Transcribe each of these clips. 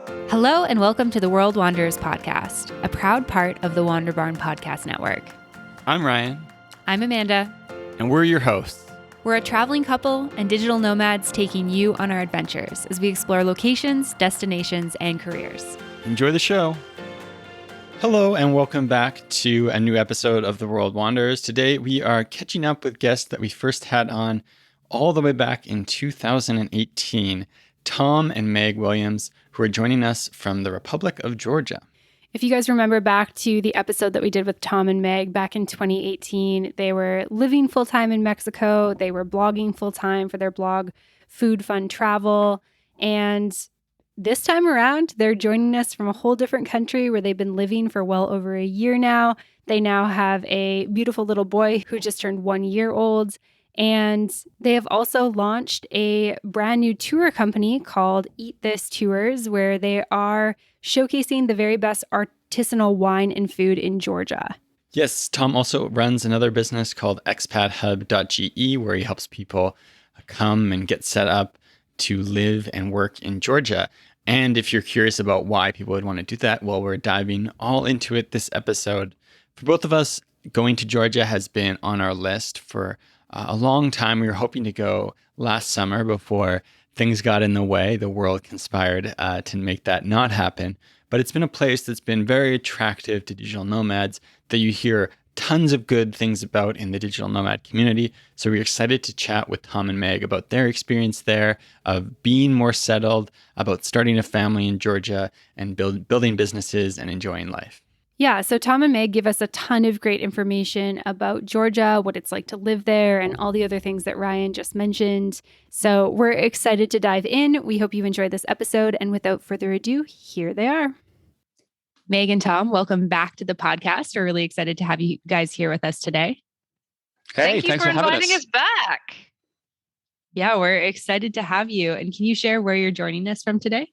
Hello and welcome to the World Wanderers podcast, a proud part of the Wander Barn Podcast Network. I'm Ryan. I'm Amanda. And we're your hosts. We're a traveling couple and digital nomads taking you on our adventures as we explore locations, destinations, and careers. Enjoy the show. Hello and welcome back to a new episode of the World Wanderers. Today we are catching up with guests that we first had on all the way back in 2018, Tom and Meg Williams, who are joining us from the Republic of Georgia. If you guys remember back to the episode that we did with Tom and Meg back in 2018, they were living full-time in Mexico. They were blogging full-time for their blog, Food Fun Travel. And this time around, they're joining us from a whole different country where they've been living for well over a year now. They now have a beautiful little boy who just turned 1 year old. And they have also launched a brand new tour company called Eat This Tours, where they are showcasing the very best artisanal wine and food in Georgia. Yes, Tom also runs another business called expathub.ge, where he helps people come and get set up to live and work in Georgia. And if you're curious about why people would want to do that, well, we're diving all into it this episode. For both of us, going to Georgia has been on our list for a long time. We were hoping to go last summer before things got in the way. The world conspired to make that not happen. But it's been a place that's been very attractive to digital nomads that you hear tons of good things about in the digital nomad community. So we're excited to chat with Tom and Meg about their experience there, of being more settled, about starting a family in Georgia and building businesses and enjoying life. Yeah, so Tom and Meg give us a ton of great information about Georgia, what it's like to live there, and all the other things that Ryan just mentioned. So we're excited to dive in. We hope you enjoyed this episode. And without further ado, here they are. Meg and Tom, welcome back to the podcast. We're really excited to have you guys here with us today. Hey, thanks for inviting us back. Yeah, we're excited to have you. And can you share where you're joining us from today?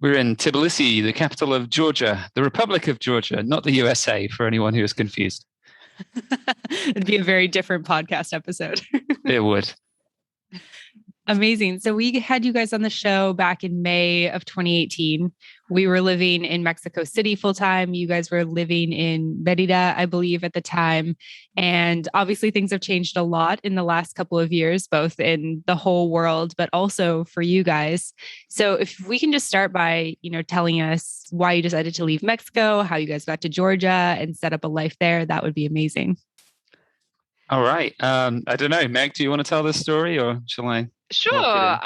We're in Tbilisi, the capital of Georgia, the Republic of Georgia, not the USA, for anyone who is confused. It'd be a very different podcast episode. It would. Amazing. So we had you guys on the show back in May of 2018. We were living in Mexico City full time. You guys were living in Merida, I believe, at the time. And obviously things have changed a lot in the last couple of years, both in the whole world, but also for you guys. So if we can just start by, telling us why you decided to leave Mexico, how you guys got to Georgia and set up a life there, that would be amazing. All right. I don't know. Meg, do you want to tell this story or shall I? Sure.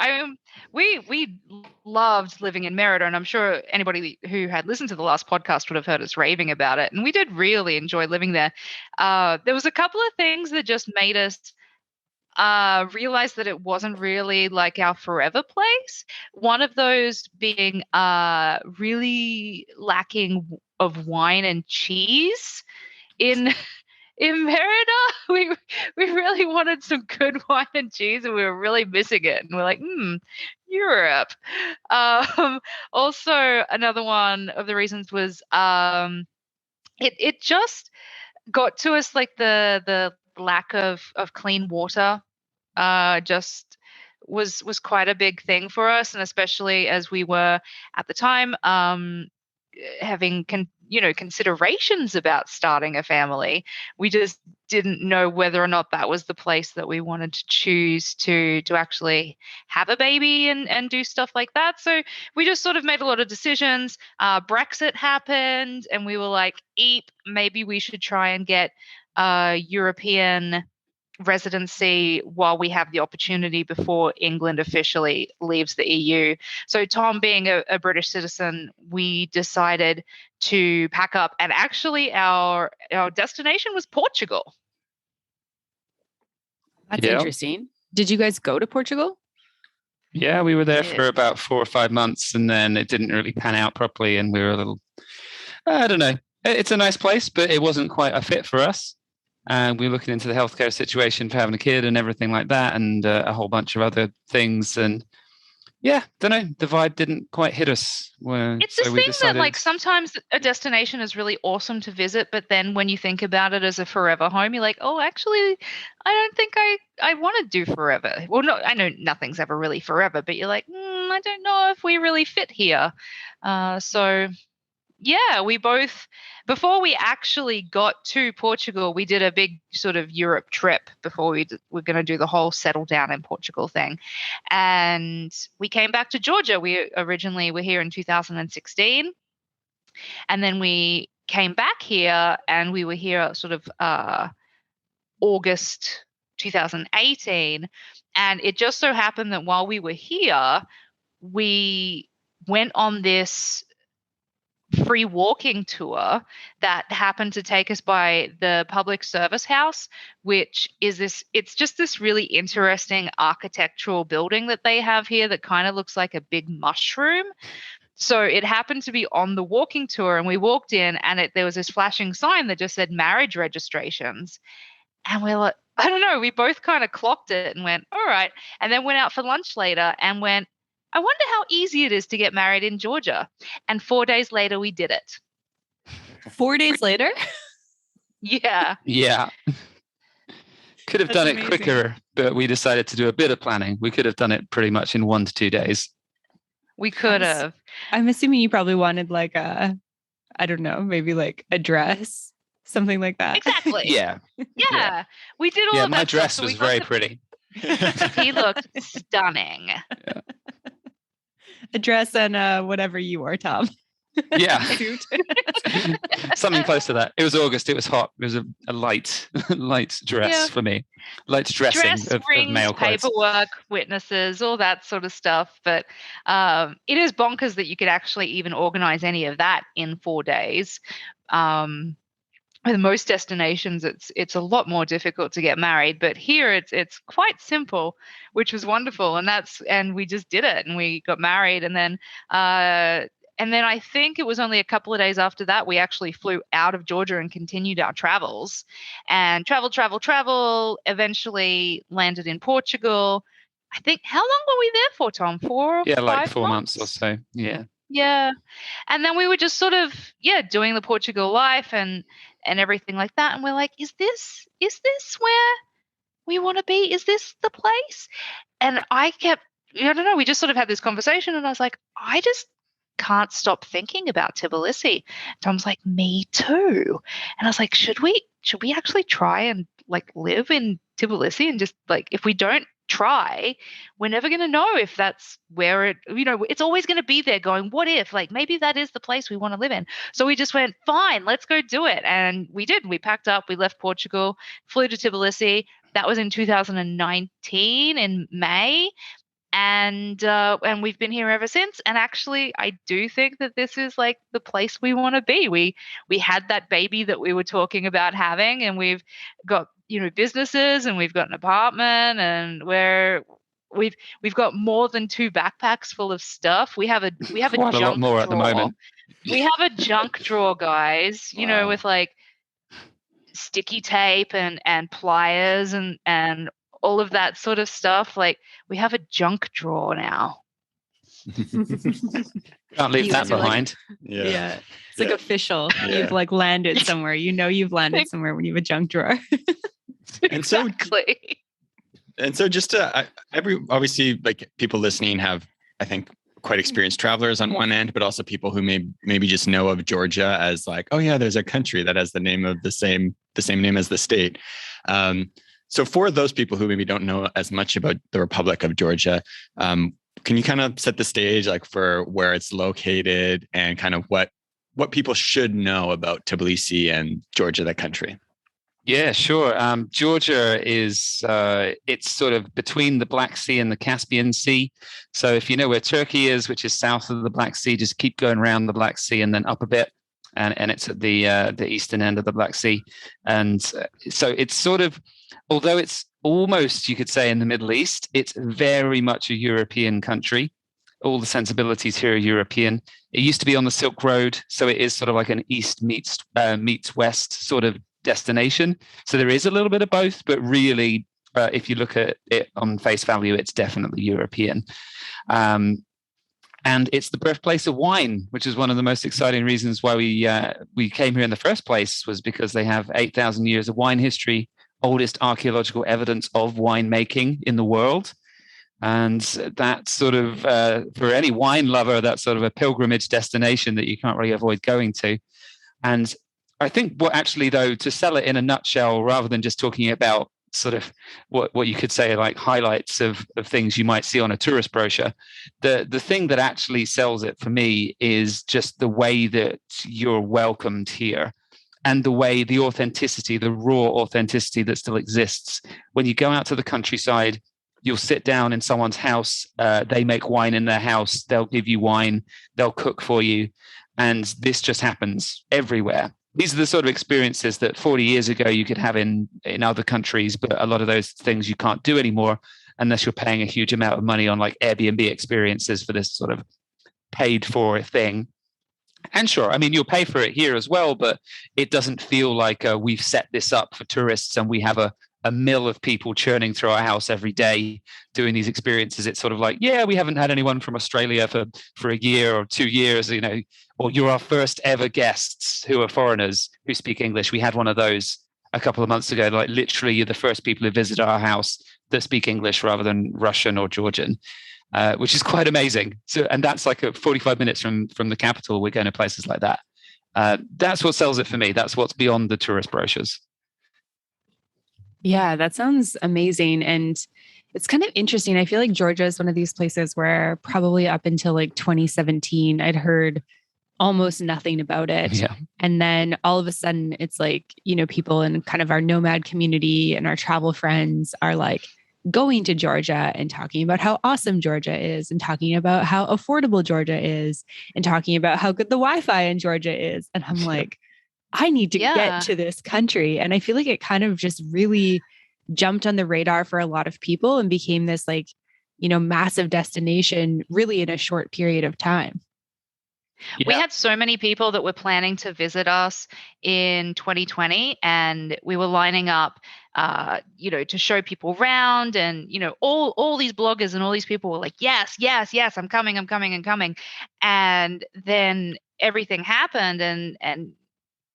We loved living in Merida, and I'm sure anybody who had listened to the last podcast would have heard us raving about it. And we did really enjoy living there. There was a couple of things that just made us realize that it wasn't really like our forever place. One of those being really lacking of wine and cheese in Merida. We really wanted some good wine and cheese, and we were really missing it. And we're like, Europe. Also, another one of the reasons was it just got to us, like the lack of clean water just was quite a big thing for us, and especially as we were at the time having considerations about starting a family. We just didn't know whether or not that was the place that we wanted to choose to actually have a baby and do stuff like that. So we just sort of made a lot of decisions. Brexit happened, and we were like, maybe we should try and get European residency while we have the opportunity before England officially leaves the EU. So Tom, being a British citizen, we decided to pack up, and actually our destination was Portugal. That's interesting. Did you guys go to Portugal? Yeah, we were there for about 4 or 5 months, and then it didn't really pan out properly, and we were a little, I don't know. It's a nice place, but it wasn't quite a fit for us. And we were looking into the healthcare situation for having a kid and everything like that, and a whole bunch of other things. And yeah, don't know, the vibe didn't quite hit us. It's this thing that, like, sometimes a destination is really awesome to visit, but then when you think about it as a forever home, you're like, oh, actually, I don't think I want to do forever. Well, no, I know nothing's ever really forever, but you're like, I don't know if we really fit here. So yeah, we both, before we actually got to Portugal, we did a big sort of Europe trip before we're going to do the whole settle down in Portugal thing. And we came back to Georgia. We originally were here in 2016. And then we came back here and we were here sort of August 2018. And it just so happened that while we were here, we went on this free walking tour that happened to take us by the public service house, which is it's just this really interesting architectural building that they have here that kind of looks like a big mushroom. So it happened to be on the walking tour, and we walked in and there was this flashing sign that just said marriage registrations. And we're like, I don't know, we both kind of clocked it and went, all right. And then went out for lunch later and went, I wonder how easy it is to get married in Georgia. And 4 days later, we did it. 4 days later? Yeah. Yeah. Could have done it quicker, but we decided to do a bit of planning. We could have done it pretty much in 1 to 2 days. We could have. I'm assuming you probably wanted like I don't know, maybe like a dress, something like that. Exactly. Yeah. Yeah. We did all of that. My dress stuff, was very pretty. He looked stunning. Yeah. A dress and whatever you wore, Tom. Yeah. Something close to that. It was August. It was hot. It was a light dress for me. Light dressing Dress, of rings, male clothes. paperwork, witnesses, all that sort of stuff. But it is bonkers that you could actually even organize any of that in 4 days. With most destinations, it's a lot more difficult to get married, but here it's quite simple, which was wonderful. And we just did it, and we got married, and then I think it was only a couple of days after that we actually flew out of Georgia and continued our travels, and travel. Eventually landed in Portugal. I think, how long were we there for, Tom? 4 or 5 like 4 months or so. Yeah. Yeah. And then we were just sort of, doing the Portugal life and everything like that. And we're like, is this where we want to be? Is this the place? And I don't know, we just sort of had this conversation, and I was like, I just can't stop thinking about Tbilisi. Tom's like, me too. And I was like, should we actually try and like live in Tbilisi, and just like, if we don't try, we're never going to know if that's where it's always going to be there going, what if, like, maybe that is the place we want to live in. So we just went, fine, let's go do it. And we did. We packed up, we left Portugal, flew to Tbilisi. That was in 2019 in May. And we've been here ever since. And actually, I do think that this is like the place we want to be. We had that baby that we were talking about having, and we've got businesses, and we've got an apartment, and we've got more than 2 backpacks full of stuff. We have a Quite a lot more at the moment. We have a junk drawer, guys. Wow. With like sticky tape and pliers and all of that sort of stuff. Like, we have a junk drawer now. Can't leave that behind. Yeah. It's like official. Yeah. You've like landed somewhere. You've landed somewhere when you have a junk drawer. Exactly. And so just obviously, like, people listening have, I think, quite experienced travelers on one end, but also people who maybe just know of Georgia as like, oh yeah, there's a country that has the name of the same name as the state. So for those people who maybe don't know as much about the Republic of Georgia, can you kind of set the stage, like, for where it's located and kind of what people should know about Tbilisi and Georgia, that country? Yeah, sure. Georgia is, it's sort of between the Black Sea and the Caspian Sea. So if you know where Turkey is, which is south of the Black Sea, just keep going around the Black Sea and then up a bit. And it's at the eastern end of the Black Sea. And so it's sort of, although it's almost, you could say, in the Middle East, it's very much a European country. All the sensibilities here are European. It used to be on the Silk Road, so it is sort of like an east meets west sort of destination. So there is a little bit of both, but really, if you look at it on face value, it's definitely European. And it's the birthplace of wine, which is one of the most exciting reasons why we came here in the first place, was because they have 8,000 years of wine history, oldest archaeological evidence of winemaking in the world. And that sort of, for any wine lover, that's sort of a pilgrimage destination that you can't really avoid going to. And I think what actually, though, to sell it in a nutshell, rather than just talking about sort of what you could say like highlights of things you might see on a tourist brochure, the thing that actually sells it for me is just the way that you're welcomed here, and the way the authenticity, the raw authenticity that still exists. When you go out to the countryside, you'll sit down in someone's house. They make wine in their house. They'll give you wine. They'll cook for you. And this just happens everywhere. These are the sort of experiences that 40 years ago you could have in other countries, but a lot of those things you can't do anymore unless you're paying a huge amount of money on like Airbnb experiences for this sort of paid for thing. And sure, I mean, you'll pay for it here as well, but it doesn't feel like we've set this up for tourists and we have a mill of people churning through our house every day doing these experiences. It's sort of like, yeah, we haven't had anyone from Australia for a year or 2 years, you know, or you're our first ever guests who are foreigners who speak English. We had one of those a couple of months ago. Like literally, you're the first people who visit our house that speak English rather than Russian or Georgian. Which is quite amazing. So, and that's like 45 minutes from the capital. We're going to places like that. That's what sells it for me. That's what's beyond the tourist brochures. Yeah, that sounds amazing. And it's kind of interesting. I feel like Georgia is one of these places where probably up until like 2017, I'd heard almost nothing about it. Yeah. And then all of a sudden it's like, you know, people in kind of our nomad community and our travel friends are like going to Georgia and talking about how awesome Georgia is and talking about how affordable Georgia is and talking about how good the Wi-Fi in Georgia is. And I'm like, I need to get to this country. And I feel like it kind of just really jumped on the radar for a lot of people and became this like, you know, massive destination really in a short period of time. Yeah. We had so many people that were planning to visit us in 2020, and we were lining up, you know, to show people around, and, you know, all these bloggers and all these people were like, yes, I'm coming. And then everything happened, and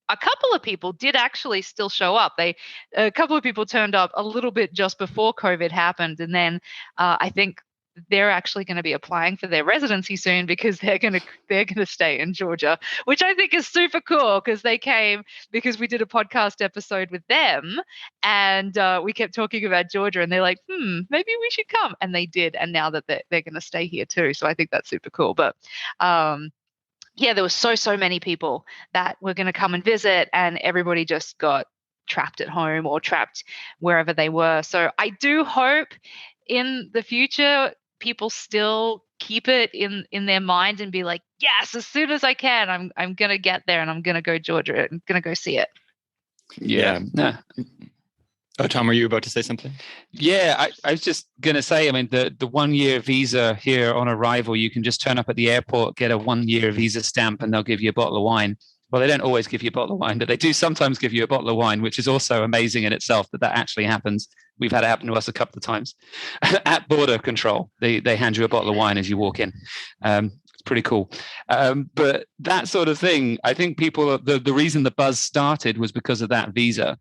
a couple of people did actually still show up. A couple of people turned up a little bit just before COVID happened, and then I think they're actually going to be applying for their residency soon because they're going to stay in Georgia, which I think is super cool because they came because we did a podcast episode with them, and we kept talking about Georgia, and they're like, maybe we should come, and they did, and now that they're going to stay here too. So I think that's super cool. But yeah, there was so many people that were going to come and visit, and everybody just got trapped at home or trapped wherever they were. So I do hope in the future people still keep it in their mind and be like, yes, as soon as I can, I'm going to get there and I'm going to go Georgia. I'm going to go see it. Yeah. Oh, Tom, were you about to say something? Yeah, I was just going to say, I mean, the 1 year visa here on arrival, you can just turn up at the airport, get a 1 year visa stamp, and they'll give you a bottle of wine. Well, they don't always give you a bottle of wine, but they do sometimes give you a bottle of wine, which is also amazing in itself that actually happens. We've had it happen to us a couple of times. At border control, they hand you a bottle of wine as you walk in. It's pretty cool. But that sort of thing, I think people, the reason the buzz started was because of that visa.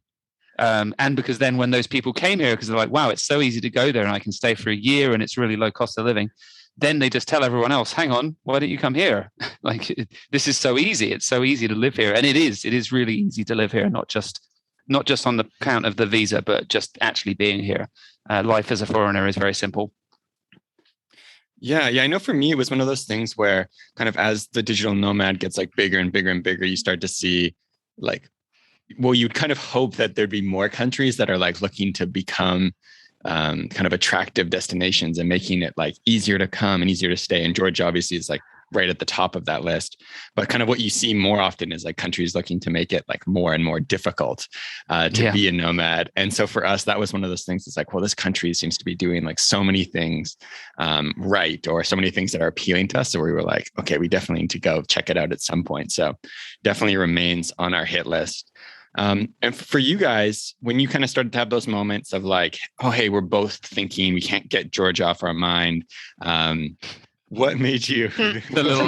And because then when those people came here, because they're like, wow, it's so easy to go there and I can stay for a year and it's really low cost of living. Then they just tell everyone else, hang on, why don't you come here? Like, this is so easy. It's so easy to live here. And it is really easy to live here, not just on the count of the visa, but just actually being here. Life as a foreigner is very simple. Yeah. I know for me, it was one of those things where kind of as the digital nomad gets like bigger and bigger and bigger, you start to see like, well, you'd kind of hope that there'd be more countries that are like looking to become kind of attractive destinations and making it like easier to come and easier to stay. And Georgia obviously is like right at the top of that list. But kind of what you see more often is like countries looking to make it like more and more difficult to be a nomad. And so for us, that was one of those things. It's like, well, this country seems to be doing like so many things right, or so many things that are appealing to us. So we were like, okay, we definitely need to go check it out at some point. So definitely remains on our hit list. And for you guys, when you kind of started to have those moments of like, oh, hey, we're both thinking we can't get Georgia off our mind. what made you The little,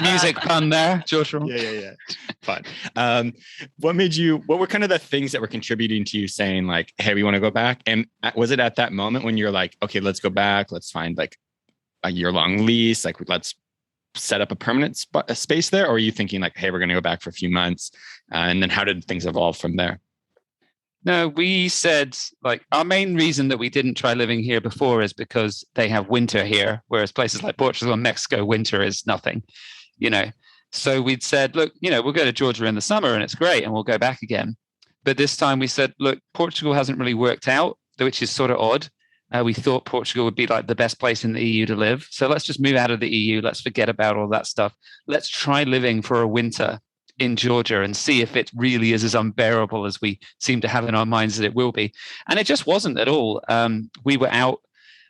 music pun there, George. Yeah. Fun. What were kind of the things that were contributing to you saying like, hey, we want to go back? And was it at that moment when you're like, okay, let's go back, let's find like a year-long lease, like let's set up a permanent space there? Or are you thinking like, hey, we're going to go back for a few months? And then how did things evolve from there? No, we said like our main reason that we didn't try living here before is because they have winter here, whereas places like Portugal and Mexico, winter is nothing, you know. So we'd said, look, you know, we'll go to Georgia in the summer and it's great and we'll go back again. But this time we said, look, Portugal hasn't really worked out, which is sort of odd. We thought Portugal would be like the best place in the EU to live. So let's just move out of the EU. Let's forget about all that stuff. Let's try living for a winter in Georgia and see if it really is as unbearable as we seem to have in our minds that it will be. And it just wasn't at all. We were out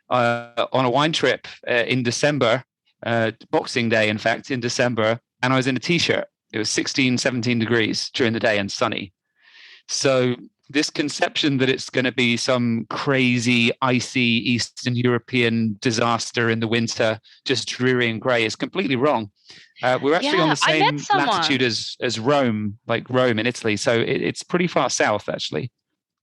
on a wine trip in December, Boxing Day, in fact, in December, and I was in a t-shirt. It was 16, 17 degrees during the day and sunny. So this conception that it's going to be some crazy, icy Eastern European disaster in the winter, just dreary and grey, is completely wrong. We're actually on the same latitude as Rome, like Rome in Italy. So it's pretty far south, actually.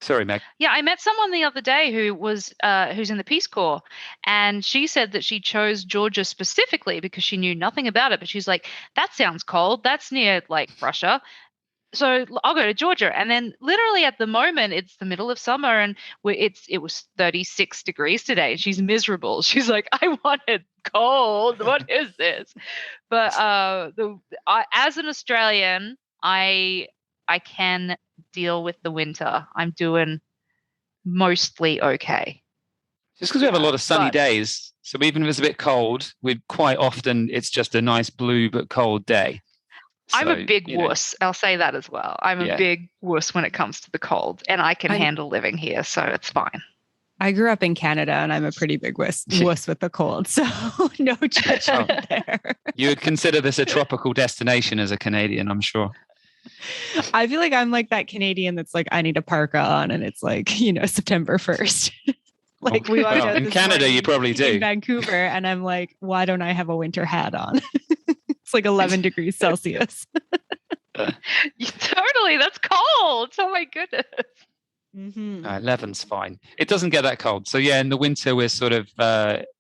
Sorry, Meg. Yeah, I met someone the other day who was who's in the Peace Corps, and she said that she chose Georgia specifically because she knew nothing about it. But she's like, that sounds cold. That's near like Russia. So I'll go to Georgia. And then literally at the moment, it's the middle of summer and it was 36 degrees today. And she's miserable. She's like, I wanted cold. What is this? But as an Australian, I can deal with the winter. I'm doing mostly okay. Just because we have a lot of sunny days. So even if it's a bit cold, quite often it's just a nice blue but cold day. I'm a big wuss. I'll say that as well. I'm a big wuss when it comes to the cold, and I can handle living here, so it's fine. I grew up in Canada, and I'm a pretty big wuss with the cold, so no judgment there. You would consider this a tropical destination as a Canadian, I'm sure. I feel like I'm like that Canadian that's like, I need a parka on, and it's like, you know, September 1st. Like we walked out in Canada, you probably do. In Vancouver, and I'm like, why don't I have a winter hat on? It's like 11 degrees Celsius. Totally. That's cold. Oh my goodness. Mm-hmm. 11's fine. It doesn't get that cold. So yeah, in the winter, we're sort of,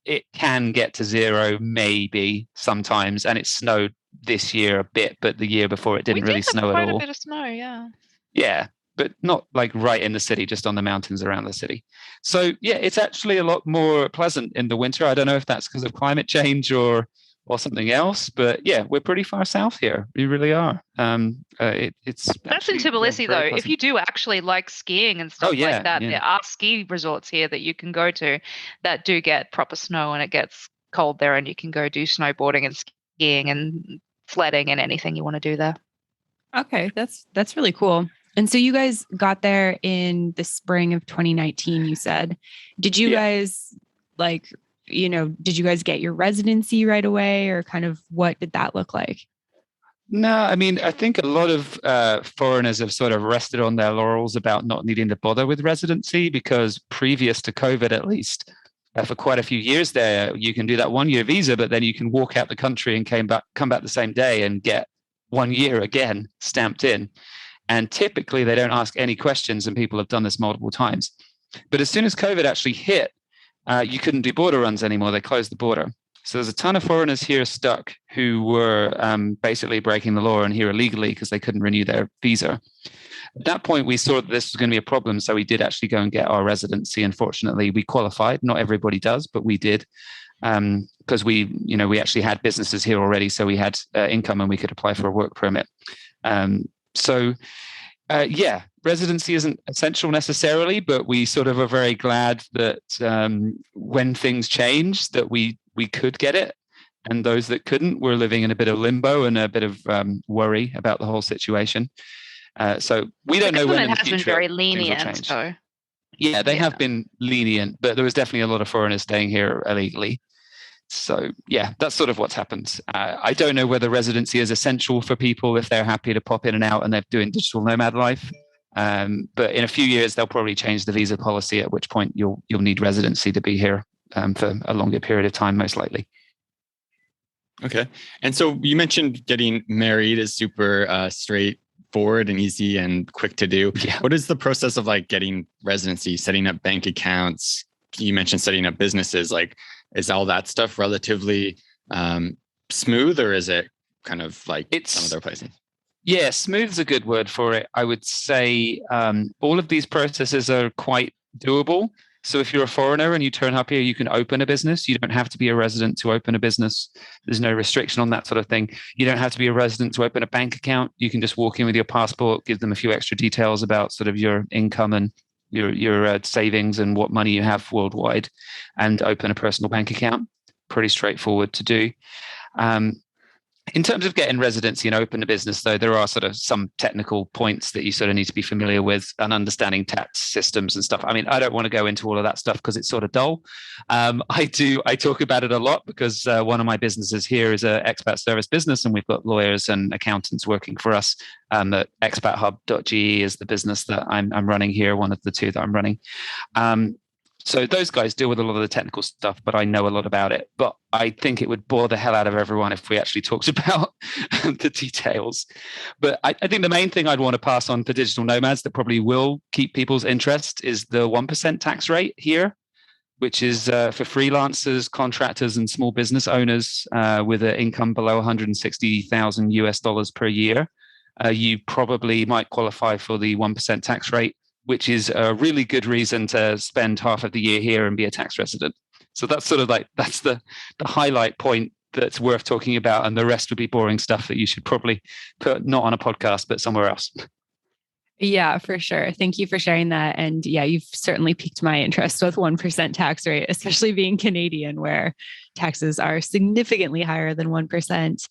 it can get to 0 maybe sometimes. And it snowed this year a bit, but the year before it didn't really snow at all. Quite a bit of snow, yeah. Yeah, but not like right in the city, just on the mountains around the city. So yeah, it's actually a lot more pleasant in the winter. I don't know if that's because of climate change or something else, but yeah, we're pretty far south here. We really are. It's that's in Tbilisi though. If you do actually like skiing and stuff like that, there are ski resorts here that you can go to that do get proper snow, and it gets cold there, and you can go do snowboarding and skiing and sledding and anything you want to do there. Okay, that's really cool. And so you guys got there in the spring of 2019, you said. Did you guys did you guys get your residency right away, or kind of what did that look like? No, I mean, I think a lot of foreigners have sort of rested on their laurels about not needing to bother with residency, because previous to COVID, at least, for quite a few years there, you can do that 1-year visa, but then you can walk out the country and come back the same day and get 1 year again stamped in. And typically they don't ask any questions, and people have done this multiple times. But as soon as COVID actually hit, you couldn't do border runs anymore. They closed the border. So there's a ton of foreigners here stuck who were basically breaking the law and here illegally because they couldn't renew their visa. At that point, we saw that this was going to be a problem. So we did actually go and get our residency. Unfortunately, we qualified. Not everybody does, but we did, because we actually had businesses here already. So we had income and we could apply for a work permit. Residency isn't essential necessarily, but we sort of are very glad that when things changed, that we could get it. And those that couldn't were living in a bit of limbo and a bit of worry about the whole situation. So we don't know when in the future has been very lenient, though. Yeah, they have been lenient, but there was definitely a lot of foreigners staying here illegally. So yeah, that's sort of what's happened. I don't know whether residency is essential for people if they're happy to pop in and out and they're doing digital nomad life. But in a few years, they'll probably change the visa policy, at which point you'll need residency to be here for a longer period of time, most likely. Okay. And so you mentioned getting married is super straightforward and easy and quick to do. Yeah. What is the process of like getting residency, setting up bank accounts? You mentioned setting up businesses. Like, is all that stuff relatively smooth, or is it kind of like some other places? Yeah, smooth's a good word for it. I would say all of these processes are quite doable. So if you're a foreigner and you turn up here, you can open a business. You don't have to be a resident to open a business. There's no restriction on that sort of thing. You don't have to be a resident to open a bank account. You can just walk in with your passport, give them a few extra details about sort of your income and your savings and what money you have worldwide, and open a personal bank account. Pretty straightforward to do. In terms of getting residency and open a business, though, there are sort of some technical points that you sort of need to be familiar with and understanding tax systems and stuff. I mean, I don't want to go into all of that stuff because it's sort of dull. I talk about it a lot because one of my businesses here is an expat service business, and we've got lawyers and accountants working for us. At expathub.ge is the business that I'm running here, one of the two that I'm running. So those guys deal with a lot of the technical stuff, but I know a lot about it. But I think it would bore the hell out of everyone if we actually talked about the details. But I think the main thing I'd want to pass on for digital nomads that probably will keep people's interest is the 1% tax rate here, which is for freelancers, contractors, and small business owners with an income below 160,000 US dollars per year. You probably might qualify for the 1% tax rate, which is a really good reason to spend half of the year here and be a tax resident. So that's sort of like, that's the highlight point that's worth talking about. And the rest would be boring stuff that you should probably put not on a podcast, but somewhere else. Yeah, for sure. Thank you for sharing that. And yeah, you've certainly piqued my interest with 1% tax rate, especially being Canadian, where taxes are significantly higher than 1%.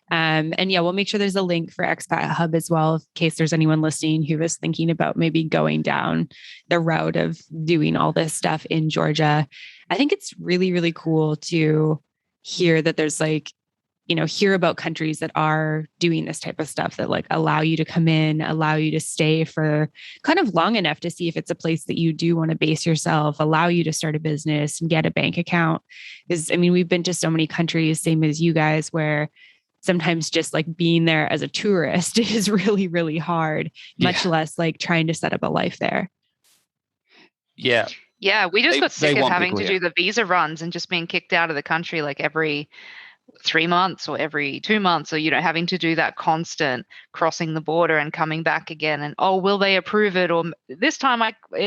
And yeah, we'll make sure there's a link for Expat Hub as well, in case there's anyone listening who is thinking about maybe going down the route of doing all this stuff in Georgia. I think it's really, really cool to hear that there's like, hear about countries that are doing this type of stuff that like allow you to come in, allow you to stay for kind of long enough to see if it's a place that you do want to base yourself, allow you to start a business and get a bank account. Because I mean, we've been to so many countries, same as you guys, where sometimes just like being there as a tourist is really, really hard, much less like trying to set up a life there. Yeah. Yeah, we just got sick of having to do the visa runs and just being kicked out of the country like every 3 months or every 2 months, or having to do that constant crossing the border and coming back again, and will they approve it, or this time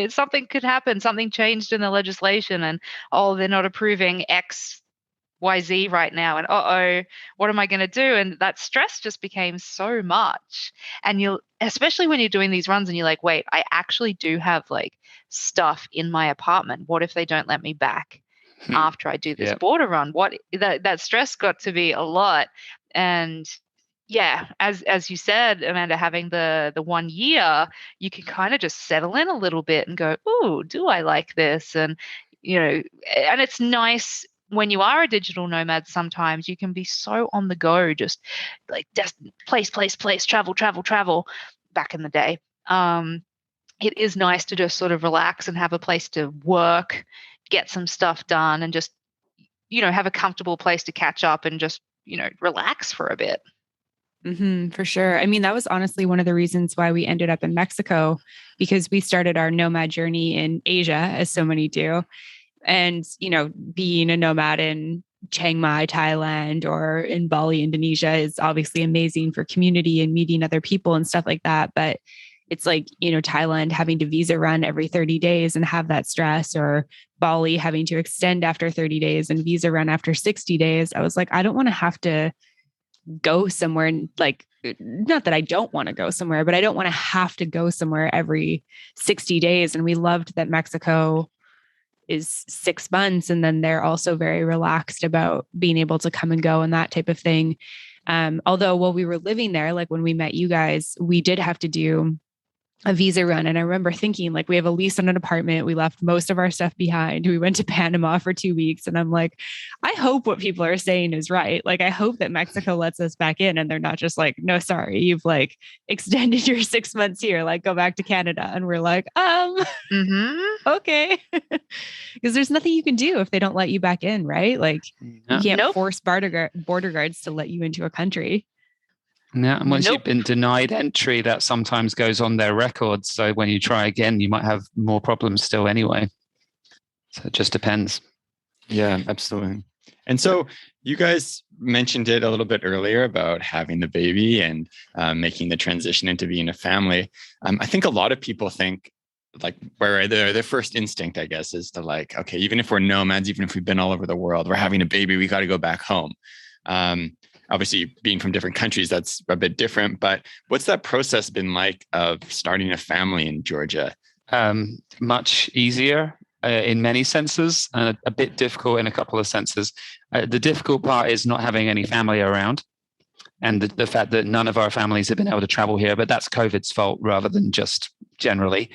something could happen, something changed in the legislation, and they're not approving XYZ right now, and what am I going to do? And that stress just became so much. And especially when you're doing these runs and you're like, wait, I actually do have like stuff in my apartment. What if they don't let me back after I do this border run? That stress got to be a lot. And yeah, as you said, Amanda, having the 1 year, you can kind of just settle in a little bit and go, oh, do I like this? And and it's nice. When you are a digital nomad, sometimes you can be so on the go, just like place, travel back in the day. It is nice to just sort of relax and have a place to work, get some stuff done, and just, have a comfortable place to catch up and just, relax for a bit. Mm-hmm, for sure. I mean, that was honestly one of the reasons why we ended up in Mexico, because we started our nomad journey in Asia, as so many do. And, being a nomad in Chiang Mai, Thailand, or in Bali, Indonesia is obviously amazing for community and meeting other people and stuff like that. But it's like, Thailand having to visa run every 30 days and have that stress, or Bali having to extend after 30 days and visa run after 60 days. I was like, I don't want to have to go somewhere, and like, not that I don't want to go somewhere, but I don't want to have to go somewhere every 60 days. And we loved that Mexico is 6 months. And then they're also very relaxed about being able to come and go and that type of thing. Although while we were living there, like when we met you guys, we did have to do a visa run. And I remember thinking, like, we have a lease on an apartment. We left most of our stuff behind. We went to Panama for 2 weeks. And I'm like, I hope what people are saying is right. Like, I hope that Mexico lets us back in and they're not just like, no, sorry, you've like extended your 6 months here, like go back to Canada. And we're like, okay. Because there's nothing you can do if they don't let you back in, right? Like you can't force border guards to let you into a country. Yeah, and once you've been denied entry, that sometimes goes on their records. So when you try again, you might have more problems still anyway. So it just depends. Yeah, absolutely. And so you guys mentioned it a little bit earlier about having the baby and making the transition into being a family. I think a lot of people think like where their first instinct, I guess, is to like, okay, even if we're nomads, even if we've been all over the world, we're having a baby, we got to go back home. Obviously, being from different countries, that's a bit different. But what's that process been like of starting a family in Georgia? Much easier in many senses, and a bit difficult in a couple of senses. The difficult part is not having any family around, and the fact that none of our families have been able to travel here. But that's COVID's fault rather than just generally.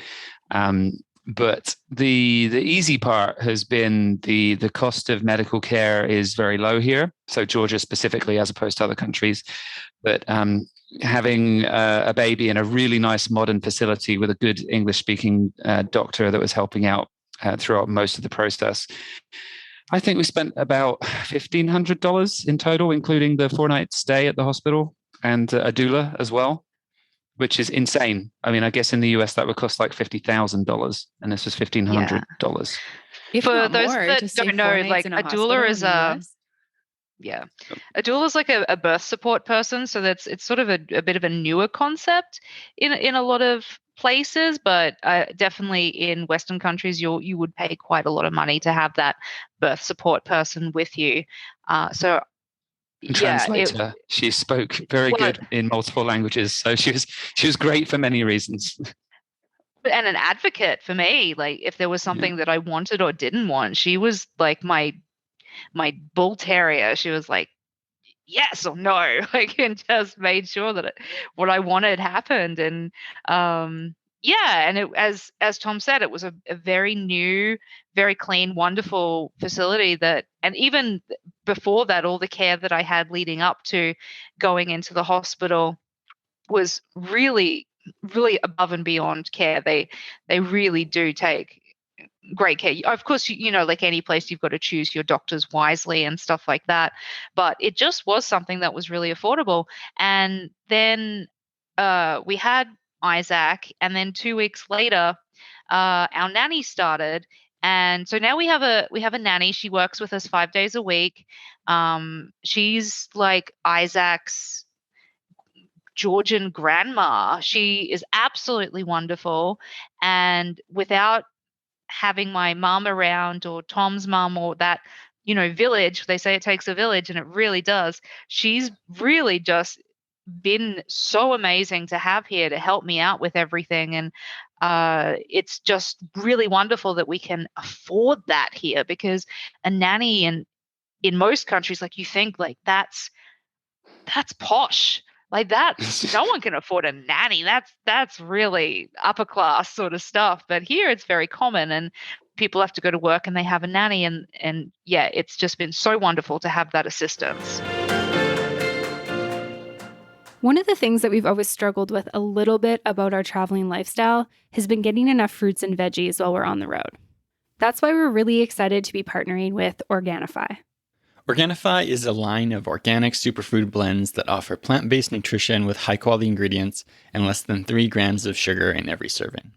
But the easy part has been the cost of medical care is very low here. So Georgia specifically, as opposed to other countries. But having a baby in a really nice modern facility with a good English-speaking doctor that was helping out throughout most of the process. I think we spent about $1,500 in total, including the 4-night stay at the hospital and a doula as well, which is insane. I mean, I guess in the US that would cost like $50,000, and this was $1,500. For those that don't know, like a doula is a doula is like a birth support person. So it's sort of a bit of a newer concept in a lot of places, but definitely in Western countries, you would pay quite a lot of money to have that birth support person with you. Translator. She spoke very good in multiple languages, so she was great for many reasons. And an advocate for me, like if there was something that I wanted or didn't want, she was like my bull terrier. She was like yes or no, like, and just made sure that what I wanted happened. And and it, as Tom said, it was a very new, very clean, wonderful facility that, and even before that, all the care that I had leading up to going into the hospital was really, really above and beyond care. They really do take great care. Of course, like any place, you've got to choose your doctors wisely and stuff like that. But it just was something that was really affordable. And then we had Isaac, and then 2 weeks later, our nanny started. And so now we have a nanny. She works with us 5 days a week. She's like Isaac's Georgian grandma. She is absolutely wonderful. And without having my mom around, or Tom's mom, or that, village, they say it takes a village, and it really does. She's really just been so amazing to have here to help me out with everything. And it's just really wonderful that we can afford that here, because a nanny in most countries, like, you think like that's posh. Like that, no one can afford a nanny. That's really upper class sort of stuff. But here it's very common, and people have to go to work and they have a nanny. And it's just been so wonderful to have that assistance. One of the things that we've always struggled with a little bit about our traveling lifestyle has been getting enough fruits and veggies while we're on the road. That's why we're really excited to be partnering with Organifi. Organifi is a line of organic superfood blends that offer plant-based nutrition with high-quality ingredients and less than 3 grams of sugar in every serving.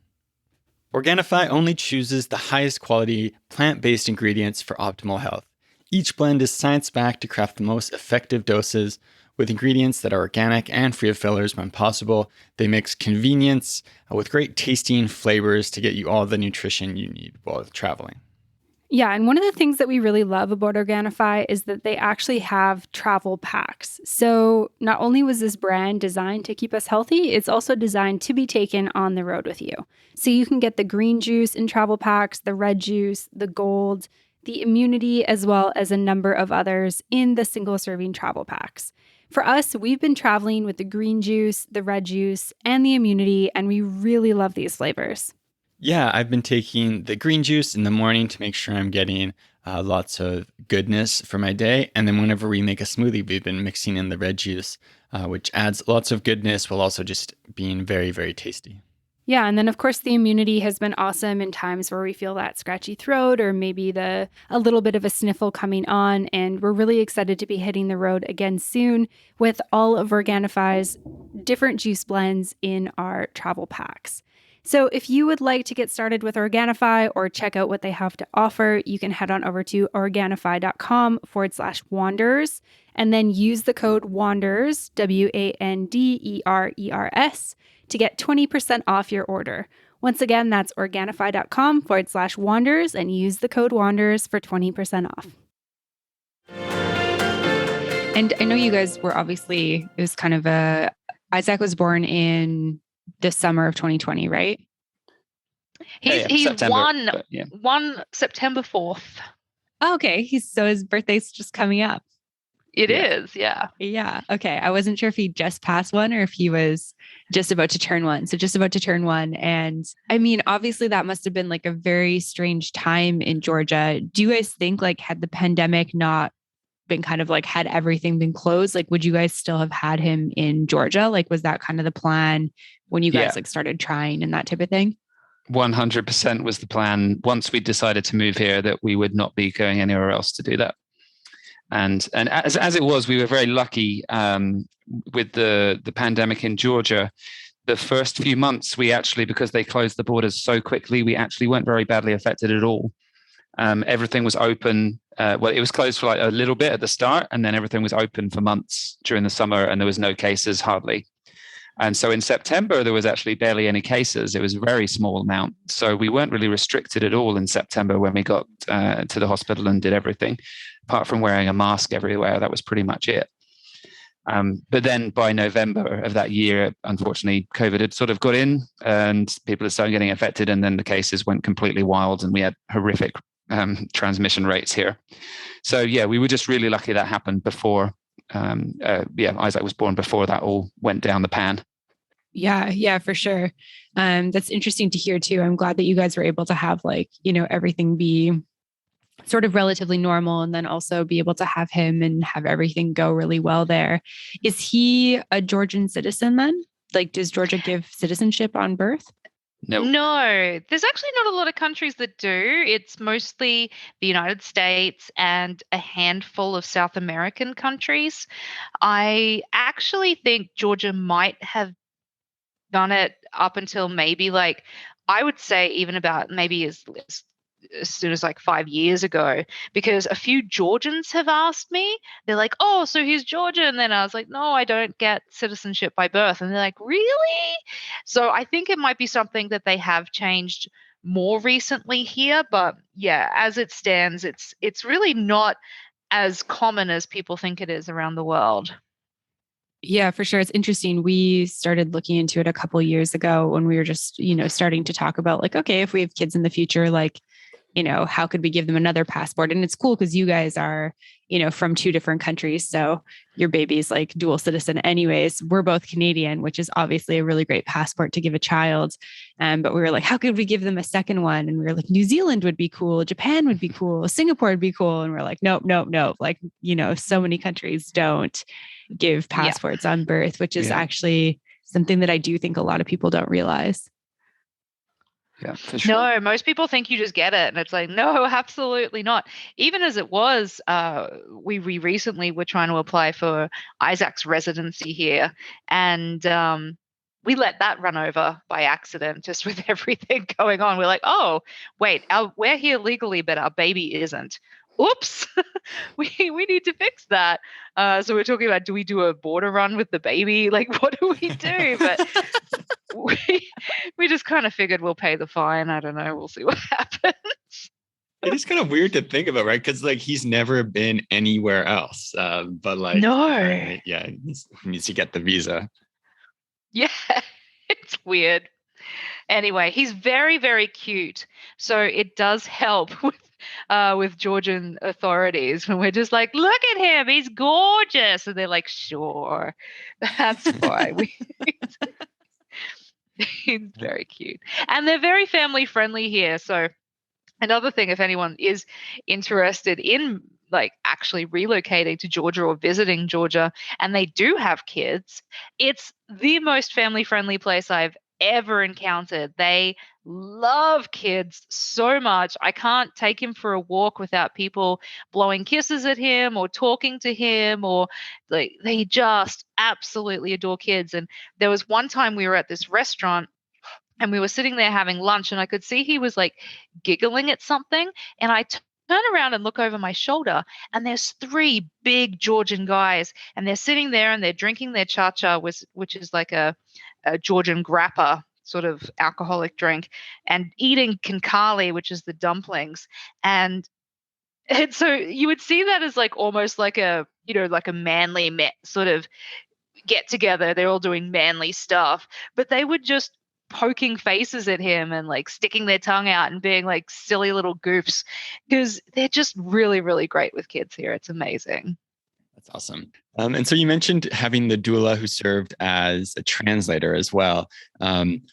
Organifi only chooses the highest quality plant-based ingredients for optimal health. Each blend is science-backed to craft the most effective doses with ingredients that are organic and free of fillers when possible. They mix convenience with great tasting flavors to get you all the nutrition you need while traveling. Yeah, and one of the things that we really love about Organifi is that they actually have travel packs. So not only was this brand designed to keep us healthy, it's also designed to be taken on the road with you. So you can get the green juice in travel packs, the red juice, the gold, the Immunity, as well as a number of others in the single-serving travel packs. For us, we've been traveling with the green juice, the red juice, and the Immunity, and we really love these flavors. Yeah, I've been taking the green juice in the morning to make sure I'm getting lots of goodness for my day. And then whenever we make a smoothie, we've been mixing in the red juice, which adds lots of goodness while also just being very, very tasty. Yeah, and then of course the Immunity has been awesome in times where we feel that scratchy throat or maybe a little bit of a sniffle coming on, and we're really excited to be hitting the road again soon with all of Organifi's different juice blends in our travel packs. So if you would like to get started with Organifi or check out what they have to offer, you can head on over to Organifi.com/wanderers and then use the code WANDERERS, WANDERERS, to get 20% off your order. Once again, that's Organifi.com/wanderers and use the code WANDERERS for 20% off. And I know you guys were obviously, it was kind of Isaac was born in the summer of 2020, right? He's September, one September 4th. Oh, okay. So his birthday's just coming up. It is, yeah. Yeah. Okay. I wasn't sure if he just passed one or if he was just about to turn one. So just about to turn one. And I mean, obviously that must have been like a very strange time in Georgia. Do you guys think like had the pandemic not been kind of like had everything been closed, like would you guys still have had him in Georgia? Like was that kind of the plan when you guys like started trying and that type of thing? 100% was the plan once we decided to move here, that we would not be going anywhere else to do that. And as it was, we were very lucky with the pandemic in Georgia. The first few months, we actually, because they closed the borders so quickly, we actually weren't very badly affected at all. Everything was open. Well, it was closed for like a little bit at the start, and then everything was open for months during the summer, and there was no cases hardly. And so in September, there was actually barely any cases. It was a very small amount. So we weren't really restricted at all in September when we got to the hospital and did everything, apart from wearing a mask everywhere. That was pretty much it. But then by November of that year, unfortunately, COVID had sort of got in and people had started getting affected. And then the cases went completely wild and we had horrific transmission rates here. So yeah, we were just really lucky that happened before, Isaac was born before that all went down the pan. Yeah, for sure. That's interesting to hear too. I'm glad that you guys were able to have like, everything be sort of relatively normal and then also be able to have him and have everything go really well there. Is he a Georgian citizen then? Like, does Georgia give citizenship on birth? No, there's actually not a lot of countries that do. It's mostly the United States and a handful of South American countries. I actually think Georgia might have done it up until maybe like, I would say even about maybe as soon as like 5 years ago, because a few Georgians have asked me, they're like, oh, so he's Georgian. And then I was like, no, I don't get citizenship by birth. And they're like, really? So I think it might be something that they have changed more recently here. But yeah, as it stands, it's really not as common as people think it is around the world. Yeah, for sure. It's interesting. We started looking into it a couple of years ago when we were just, starting to talk about like, okay, if we have kids in the future, like, how could we give them another passport? And it's cool because you guys are, from two different countries. So your baby's like dual citizen anyways. We're both Canadian, which is obviously a really great passport to give a child. But we were like, how could we give them a second one? And we were like, New Zealand would be cool. Japan would be cool. Singapore would be cool. And we're like, nope. Like, so many countries don't give passports on birth, which is actually something that I do think a lot of people don't realize. Yeah, for sure. No, most people think you just get it. And it's like, no, absolutely not. Even as it was, we recently were trying to apply for Isaac's residency here. And we let that run over by accident, just with everything going on. We're like, oh, wait, we're here legally, but our baby isn't. Oops, we need to fix that. So we're talking about, do we do a border run with the baby? Like, what do we do? But we just kind of figured we'll pay the fine. I don't know. We'll see what happens. It is kind of weird to think about, right? Because like he's never been anywhere else. But like, no, he needs to get the visa. Yeah, it's weird. Anyway, he's very, very cute. So it does help with with Georgian authorities when we're just like, look at him, he's gorgeous. And they're like, sure, that's fine. He's very cute. And they're very family friendly here. So another thing, if anyone is interested in like actually relocating to Georgia or visiting Georgia and they do have kids, it's the most family friendly place I've ever encountered. They love kids so much. I can't take him for a walk without people blowing kisses at him or talking to him, or like they just absolutely adore kids. And there was one time we were at this restaurant and we were sitting there having lunch and I could see he was like giggling at something, and I turn around and look over my shoulder and there's three big Georgian guys and they're sitting there and they're drinking their cha-cha, which is like a Georgian grappa sort of alcoholic drink, and eating kankali, which is the dumplings. And so you would see that as like almost like a, you know, like a manly sort of get together. They're all doing manly stuff, but they would just poking faces at him and like sticking their tongue out and being like silly little goofs, because they're just really, really great with kids here. It's amazing. That's awesome. And so you mentioned having the doula who served as a translator as well.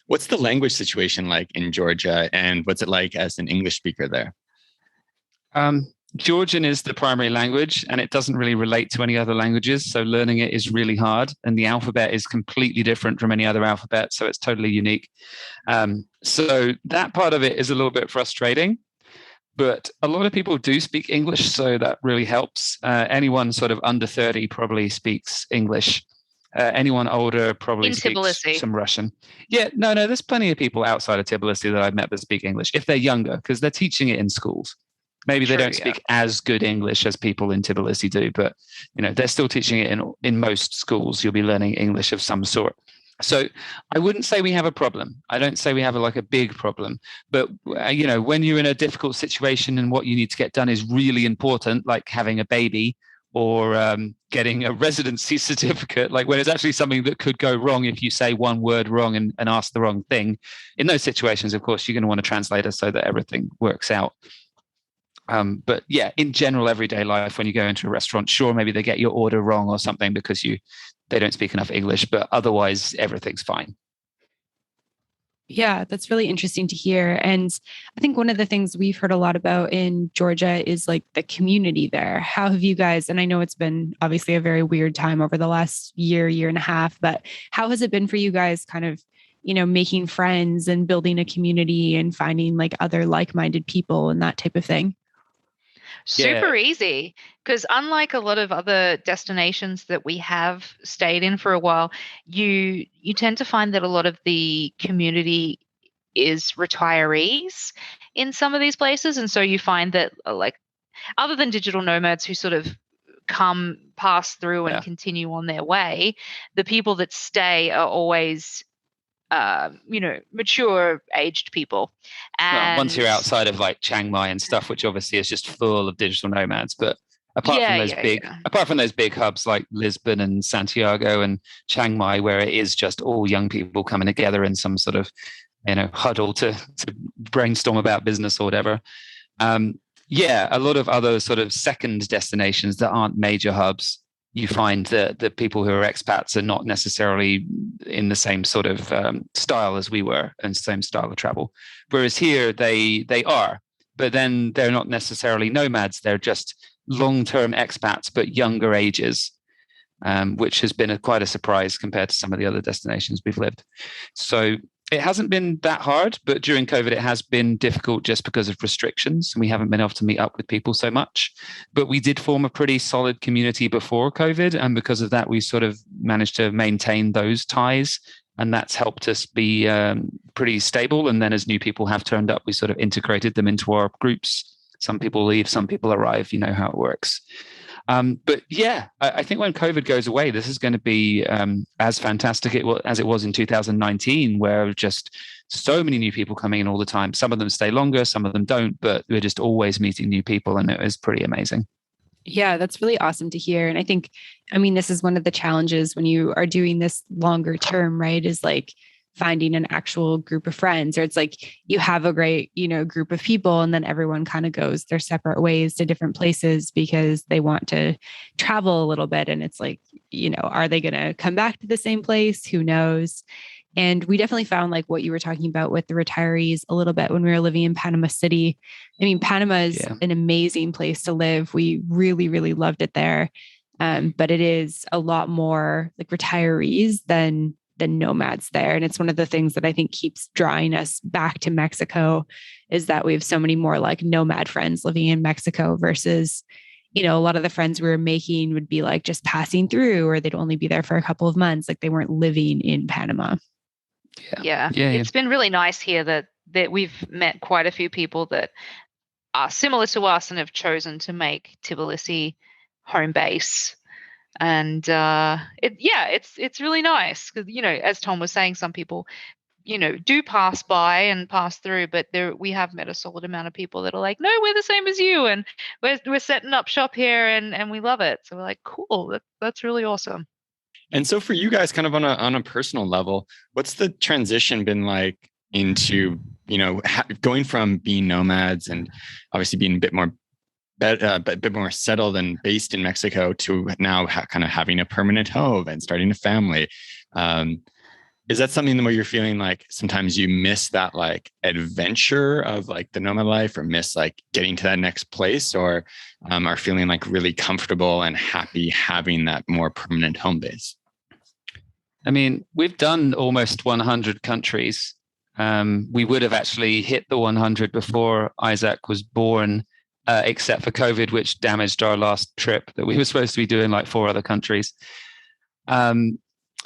What's the language situation like in Georgia, and what's it like as an English speaker there? Georgian is the primary language, and it doesn't really relate to any other languages. So learning it is really hard, and the alphabet is completely different from any other alphabet. So it's totally unique. So that part of it is a little bit frustrating. But a lot of people do speak English, so that really helps. Anyone sort of under 30 probably speaks English. Anyone older probably speaks Tbilisi. Some Russian. Yeah, no, there's plenty of people outside of Tbilisi that I've met that speak English, if they're younger, because they're teaching it in schools. Maybe they don't speak as good English as people in Tbilisi do, but you know, they're still teaching it in most schools. You'll be learning English of some sort. So I wouldn't say we have a problem. I don't say we have a big problem, but you know, when you're in a difficult situation and what you need to get done is really important, like having a baby or getting a residency certificate, like when it's actually something that could go wrong if you say one word wrong and ask the wrong thing. In those situations, of course, you're going to want a translator so that everything works out. But yeah, in general, everyday life, when you go into a restaurant, sure, maybe they get your order wrong or something because they don't speak enough English, but otherwise everything's fine. Yeah, that's really interesting to hear. And I think one of the things we've heard a lot about in Georgia is like the community there. How have you guys, and I know it's been obviously a very weird time over the last year and a half, but how has it been for you guys kind of, you know, making friends and building a community and finding like other like-minded people and that type of thing? Super easy, because unlike a lot of other destinations that we have stayed in for a while, you tend to find that a lot of the community is retirees in some of these places. And so you find that like other than digital nomads who sort of pass through and continue on their way, the people that stay are always you know, mature aged people. And once you're outside of like Chiang Mai and stuff, which obviously is just full of digital nomads, but apart from those big hubs like Lisbon and Santiago and Chiang Mai, where it is just all young people coming together in some sort of, you know, huddle to brainstorm about business or whatever. A lot of other sort of second destinations that aren't major hubs, you find that the people who are expats are not necessarily in the same sort of style as we were and same style of travel. Whereas here they are, but then they're not necessarily nomads. They're just long-term expats, but younger ages, which has been quite a surprise compared to some of the other destinations we've lived. So it hasn't been that hard, but during COVID, it has been difficult just because of restrictions. We haven't been able to meet up with people so much, but we did form a pretty solid community before COVID. And because of that, we sort of managed to maintain those ties, and that's helped us be pretty stable. And then as new people have turned up, we sort of integrated them into our groups. Some people leave, some people arrive, you know how it works. But yeah, I think when COVID goes away, this is going to be as fantastic as it was in 2019, where just so many new people coming in all the time. Some of them stay longer, some of them don't, but we're just always meeting new people, and it was pretty amazing. Yeah, that's really awesome to hear. And I think, I mean, this is one of the challenges when you are doing this longer term, right? Is like finding an actual group of friends, or it's like you have a great, group of people and then everyone kind of goes their separate ways to different places because they want to travel a little bit. And it's like, are they going to come back to the same place? Who knows? And we definitely found like what you were talking about with the retirees a little bit when we were living in Panama City. I mean, Panama is an amazing place to live. We really, really loved it there. But it is a lot more like retirees than nomads there. And it's one of the things that I think keeps drawing us back to Mexico, is that we have so many more like nomad friends living in Mexico versus, a lot of the friends we were making would be like just passing through, or they'd only be there for a couple of months. Like they weren't living in Panama. Yeah. It's been really nice here that we've met quite a few people that are similar to us and have chosen to make Tbilisi home base. And it's really nice because, as Tom was saying, some people, do pass by and pass through, but we have met a solid amount of people that are like, no, we're the same as you, and we're setting up shop here, and we love it. So we're like, cool, that's really awesome. And so for you guys, kind of on a personal level, what's the transition been like into, going from being nomads and obviously being a bit more settled and based in Mexico to now kind of having a permanent home and starting a family? Is that something where you're feeling like sometimes you miss that like adventure of like the nomad life, or miss like getting to that next place, or are feeling like really comfortable and happy having that more permanent home base? I mean, we've done almost 100 countries. We would have actually hit the 100 before Isaac was born, except for COVID, which damaged our last trip that we were supposed to be doing like 4 other countries.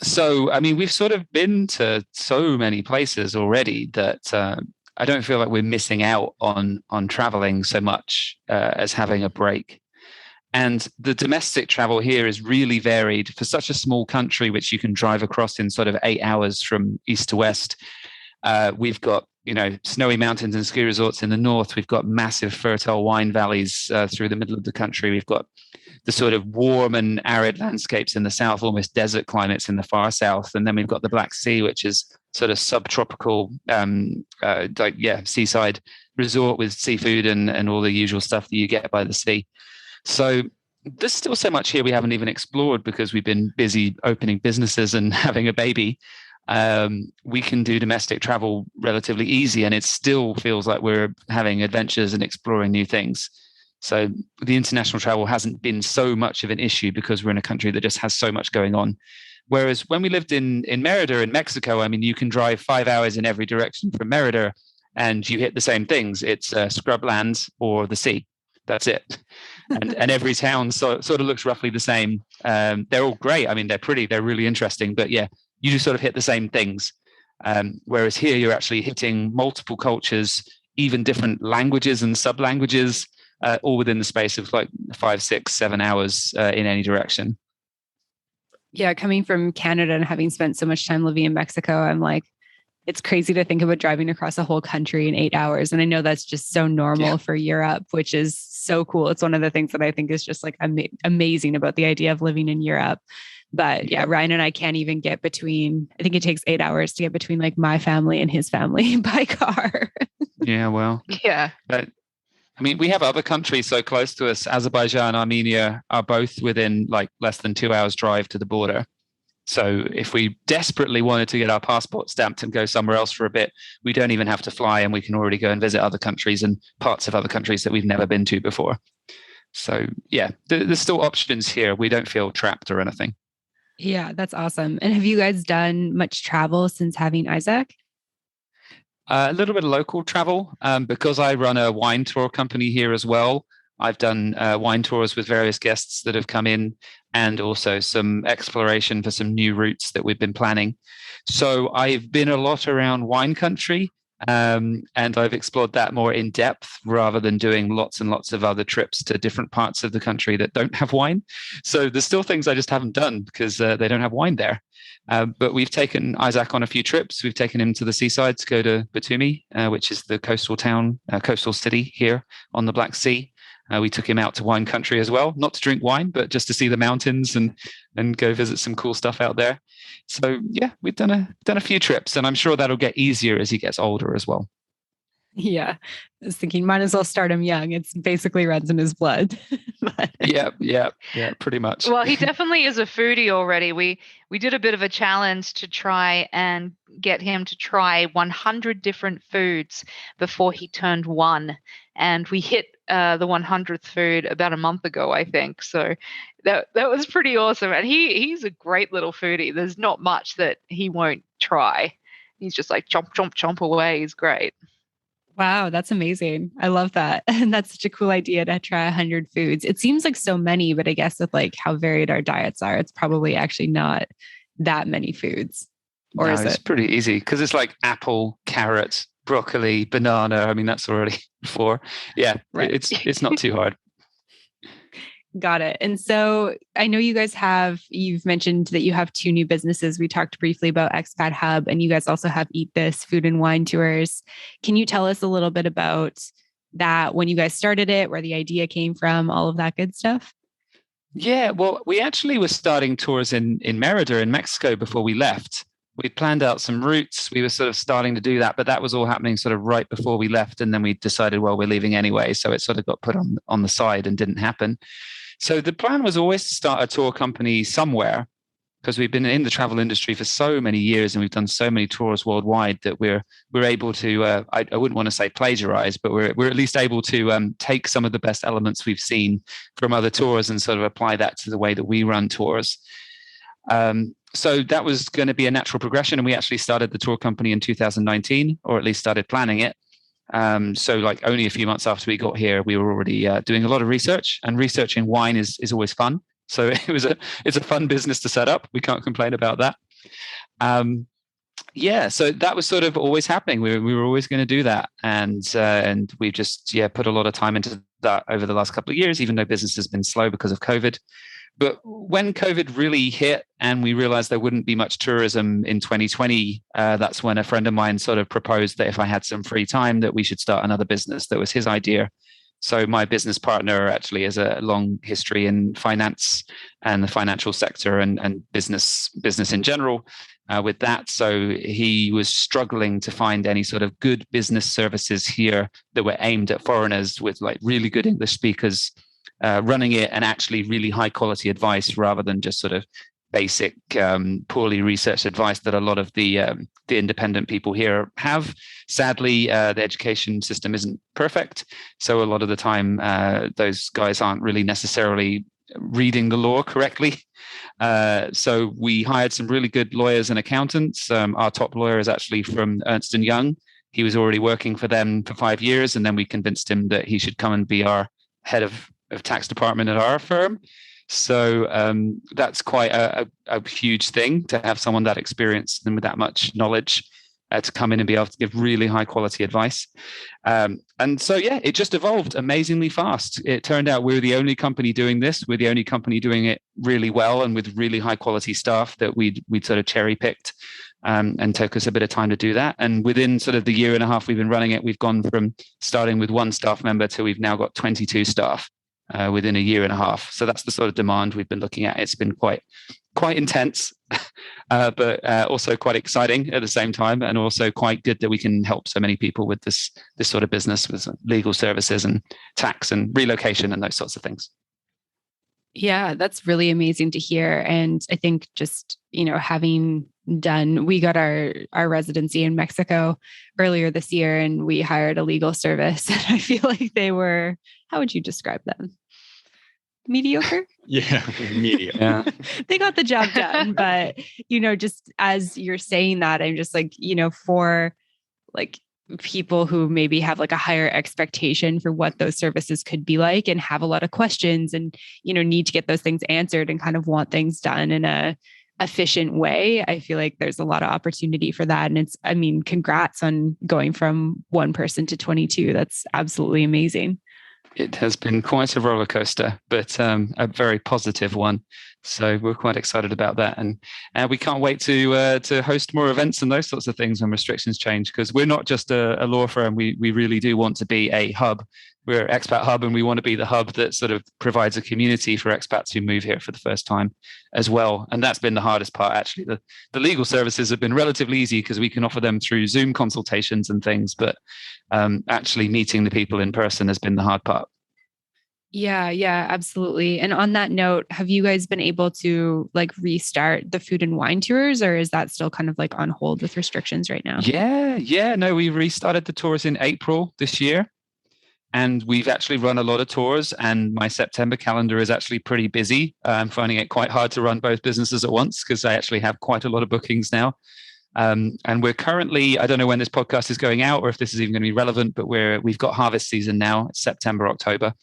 So, I mean, we've sort of been to so many places already that I don't feel like we're missing out on traveling so much as having a break. And the domestic travel here is really varied for such a small country, which you can drive across in sort of 8 hours from east to west. We've got, snowy mountains and ski resorts in the north. We've got massive fertile wine valleys through the middle of the country. We've got the sort of warm and arid landscapes in the south, almost desert climates in the far south. And then we've got the Black Sea, which is sort of subtropical, seaside resort with seafood and all the usual stuff that you get by the sea. So there's still so much here we haven't even explored because we've been busy opening businesses and having a baby. We can do domestic travel relatively easy, and it still feels like we're having adventures and exploring new things. So the international travel hasn't been so much of an issue because we're in a country that just has so much going on. Whereas when we lived in Mérida in Mexico, I mean, you can drive 5 hours in every direction from Mérida and you hit the same things. It's scrublands or the sea. That's it. And every town sort of looks roughly the same. They're all great. I mean, they're pretty, they're really interesting, but yeah, you just sort of hit the same things. Whereas here you're actually hitting multiple cultures, even different languages and sub-languages, all within the space of like 5, 6, 7 hours in any direction. Yeah, coming from Canada and having spent so much time living in Mexico, I'm like, it's crazy to think about driving across a whole country in 8 hours. And I know that's just so normal for Europe, which is so cool. It's one of the things that I think is just like amazing about the idea of living in Europe. But yeah, Ryan and I can't even get between, I think it takes 8 hours to get between like my family and his family by car. Yeah, well. Yeah. But I mean, we have other countries so close to us. Azerbaijan and Armenia are both within like less than 2 hours drive to the border. So if we desperately wanted to get our passport stamped and go somewhere else for a bit, we don't even have to fly, and we can already go and visit other countries and parts of other countries that we've never been to before. So yeah, there's still options here. We don't feel trapped or anything. Yeah, that's awesome. And have you guys done much travel since having Isaac? A little bit of local travel because I run a wine tour company here as well. I've done wine tours with various guests that have come in, and also some exploration for some new routes that we've been planning. So I've been a lot around wine country, and I've explored that more in depth rather than doing lots and lots of other trips to different parts of the country that don't have wine. So there's still things I just haven't done because they don't have wine there. But we've taken Isaac on a few trips. We've taken him to the seaside to go to Batumi, which is the coastal town, coastal city here on the Black Sea. We took him out to wine country as well, not to drink wine, but just to see the mountains and go visit some cool stuff out there. So yeah, we've done a few trips, and I'm sure that'll get easier as he gets older as well. Yeah. I was thinking, might as well start him young. It's basically runs in his blood. Yeah, pretty much. Well, he definitely is a foodie already. We did a bit of a challenge to try and get him to try 100 different foods before he turned 1. And we hit the 100th food about a month ago, I think. So that was pretty awesome. And he's a great little foodie. There's not much that he won't try. He's just like chomp, chomp, chomp away. He's great. Wow, that's amazing. I love that. And that's such a cool idea to try 100 foods. It seems like so many, but I guess with like how varied our diets are, it's probably actually not that many foods. Or no, is it's it? pretty easy because it's like apple, carrot, broccoli, banana. I mean, that's already 4. Yeah, Right. It's not too hard. Got it. And so I know you've mentioned that you have 2 new businesses. We talked briefly about Expat Hub, and you guys also have Eat This food and wine tours. Can you tell us a little bit about that, when you guys started it, where the idea came from, all of that good stuff? Yeah, well, we actually were starting tours in Merida in Mexico before we left. We planned out some routes. We were sort of starting to do that, but that was all happening sort of right before we left. And then we decided, well, we're leaving anyway. So it sort of got put on the side and didn't happen. So the plan was always to start a tour company somewhere, because we've been in the travel industry for so many years and we've done so many tours worldwide that we're able to, I wouldn't want to say plagiarize, but we're at least able to take some of the best elements we've seen from other tours and sort of apply that to the way that we run tours. So that was going to be a natural progression. And we actually started the tour company in 2019, or at least started planning it. So like only a few months after we got here, we were already doing a lot of research, and researching wine is always fun. So it's a fun business to set up. We can't complain about that. So that was sort of always happening. We were always going to do that. And we just, put a lot of time into that over the last couple of years, even though business has been slow because of COVID. But when COVID really hit and we realized there wouldn't be much tourism in 2020, that's when a friend of mine sort of proposed that if I had some free time, that we should start another business. That was his idea. So my business partner actually has a long history in finance and the financial sector and business in general with that. So he was struggling to find any sort of good business services here that were aimed at foreigners with like really good English speakers running it, and actually really high quality advice rather than just sort of basic, poorly researched advice that a lot of the independent people here have. Sadly, the education system isn't perfect. So a lot of the time, those guys aren't really necessarily reading the law correctly. So we hired some really good lawyers and accountants. Our top lawyer is actually from Ernst & Young. He was already working for them for 5 years. And then we convinced him that he should come and be our head of tax department at our firm. So that's quite a huge thing to have someone that experienced and with that much knowledge to come in and be able to give really high quality advice. And so, it just evolved amazingly fast. It turned out we were the only company doing this. We're the only company doing it really well and with really high quality staff that we'd sort of cherry picked. And took us a bit of time to do that. And within sort of the year and a half we've been running it, we've gone from starting with 1 staff member to we've now got 22 staff. Within a year and a half. So that's the sort of demand we've been looking at. It's been quite intense, but also quite exciting at the same time, and also quite good that we can help so many people with this sort of business with legal services and tax and relocation and those sorts of things. Yeah, that's really amazing to hear. And I think just, having we got our residency in Mexico earlier this year, and we hired a legal service. And I feel like they were, how would you describe them? Mediocre? Yeah, mediocre. Yeah. They got the job done. But, just as you're saying that, I'm just like, for like people who maybe have like a higher expectation for what those services could be like and have a lot of questions and, need to get those things answered and kind of want things done in a efficient way. I feel like there's a lot of opportunity for that. And congrats on going from 1 person to 22. That's absolutely amazing. It has been quite a roller coaster, but a very positive one. So we're quite excited about that, and we can't wait to host more events and those sorts of things when restrictions change. Because we're not just a law firm; we really do want to be a hub We're Expat Hub, and we want to be the hub that sort of provides a community for expats who move here for the first time as well. And that's been the hardest part, actually. The legal services have been relatively easy because we can offer them through Zoom consultations and things, but actually meeting the people in person has been the hard part. Yeah, absolutely. And on that note, have you guys been able to like restart the food and wine tours, or is that still kind of like on hold with restrictions right now? Yeah. No, we restarted the tours in April this year. And we've actually run a lot of tours, and my September calendar is actually pretty busy. I'm finding it quite hard to run both businesses at once because I actually have quite a lot of bookings now. And we're currently, I don't know when this podcast is going out or if this is even going to be relevant, but we've got harvest season now. It's September, October.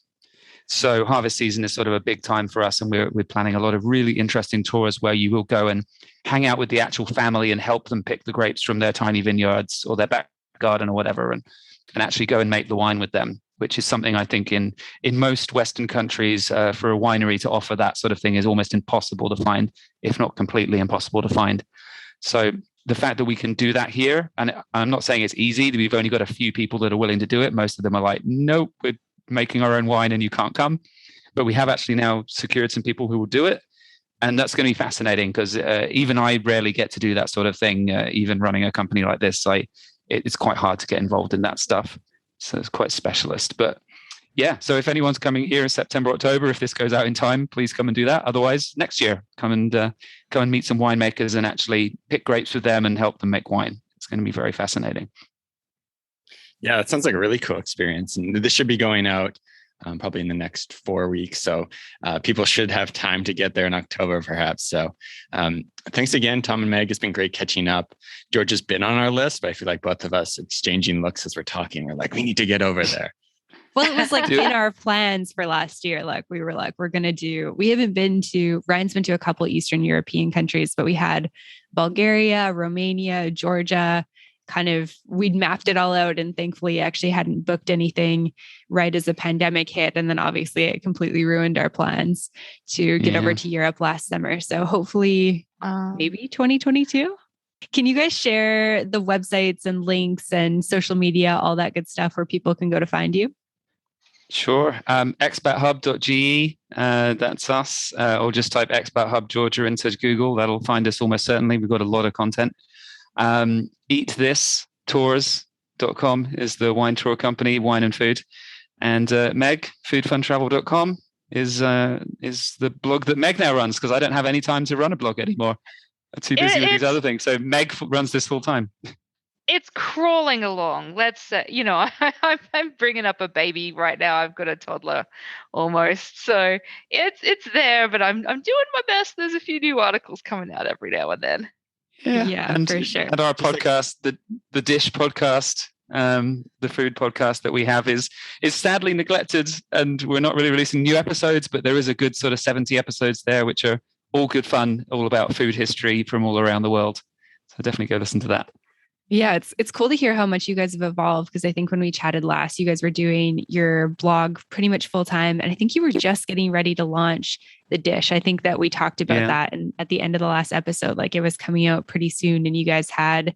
So harvest season is sort of a big time for us, and we're planning a lot of really interesting tours where you will go and hang out with the actual family and help them pick the grapes from their tiny vineyards or their back garden or whatever, and actually go and make the wine with them, which is something I think in most Western countries for a winery to offer that sort of thing is almost impossible to find, if not completely impossible to find. So the fact that we can do that here, and I'm not saying it's easy, we've only got a few people that are willing to do it. Most of them are like, nope, we're making our own wine and you can't come. But we have actually now secured some people who will do it. And that's going to be fascinating because even I rarely get to do that sort of thing. Even running a company like this, it's quite hard to get involved in that stuff. So it's quite specialist. But yeah, so if anyone's coming here in September, October, if this goes out in time, please come and do that. Otherwise, next year, come and meet some winemakers and actually pick grapes with them and help them make wine. It's going to be very fascinating. Yeah, it sounds like a really cool experience. And this should be going out probably in the next 4 weeks. So people should have time to get there in October, perhaps. So thanks again, Tom and Meg. It's been great catching up. George has been on our list, but I feel like both of us exchanging looks as we're talking. We're like, we need to get over there. Well, it was like in our plans for last year. Like we were like, we haven't been to, Ryan's been to a couple Eastern European countries, but we had Bulgaria, Romania, Georgia. We'd mapped it all out, and thankfully actually hadn't booked anything right as the pandemic hit. And then obviously it completely ruined our plans to get over to Europe last summer. So hopefully maybe 2022. Can you guys share the websites and links and social media, all that good stuff where people can go to find you? Sure. expathub.ge, that's us. Or just type Expat Hub Georgia into Google. That'll find us almost certainly. We've got a lot of content. EatThisTours.com is the wine tour company, wine and food. And Meg, foodfuntravel.com is the blog that Meg now runs, because I don't have any time to run a blog anymore. I'm too busy with these other things. So Meg runs this full time. It's crawling along. Let's say, I'm bringing up a baby right now. I've got a toddler almost. So it's there, but I'm doing my best. There's a few new articles coming out every now and then. Yeah, and, for sure. And our podcast, the Dish podcast, the food podcast that we have is sadly neglected, and we're not really releasing new episodes, but there is a good sort of 70 episodes there, which are all good fun, all about food history from all around the world. So definitely go listen to that. Yeah, it's cool to hear how much you guys have evolved, because I think when we chatted last, you guys were doing your blog pretty much full time. And I think you were just getting ready to launch the Dish. I think that we talked about that. And at the end of the last episode, like it was coming out pretty soon, and you guys had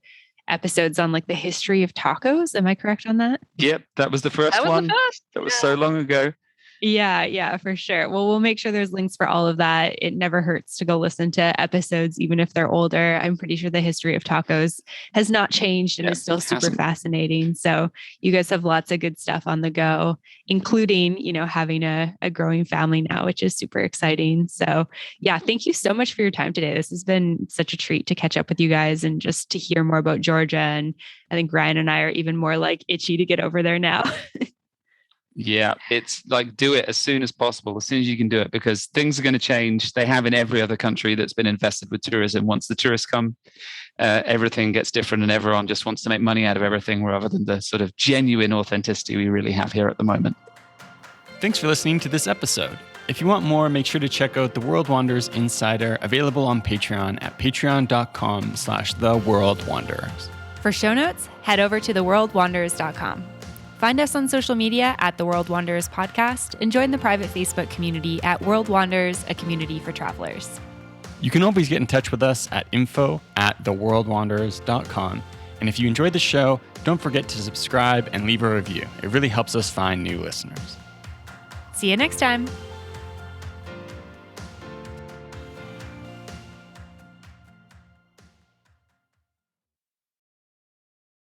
episodes on like the history of tacos. Am I correct on that? Yep, that was the first one. That was so long ago. Yeah, for sure. Well, we'll make sure there's links for all of that. It never hurts to go listen to episodes, even if they're older. I'm pretty sure the history of tacos has not changed and is still super fascinating. So you guys have lots of good stuff on the go, including, having a growing family now, which is super exciting. So yeah, thank you so much for your time today. This has been such a treat to catch up with you guys and just to hear more about Georgia. And I think Ryan and I are even more like itchy to get over there now. Yeah, it's like do it as soon as possible, as soon as you can do it, because things are going to change. They have in every other country that's been invested with tourism. Once the tourists come, everything gets different, and everyone just wants to make money out of everything rather than the sort of genuine authenticity we really have here at the moment. Thanks for listening to this episode. If you want more, make sure to check out The World Wanderers Insider, available on Patreon at patreon.com/theworldwanderers. For show notes, head over to theworldwanderers.com. Find us on social media at The World Wanderers Podcast, and join the private Facebook community at World Wanderers, a community for travelers. You can always get in touch with us at info@theworldwanderers.com. And if you enjoyed the show, don't forget to subscribe and leave a review. It really helps us find new listeners. See you next time.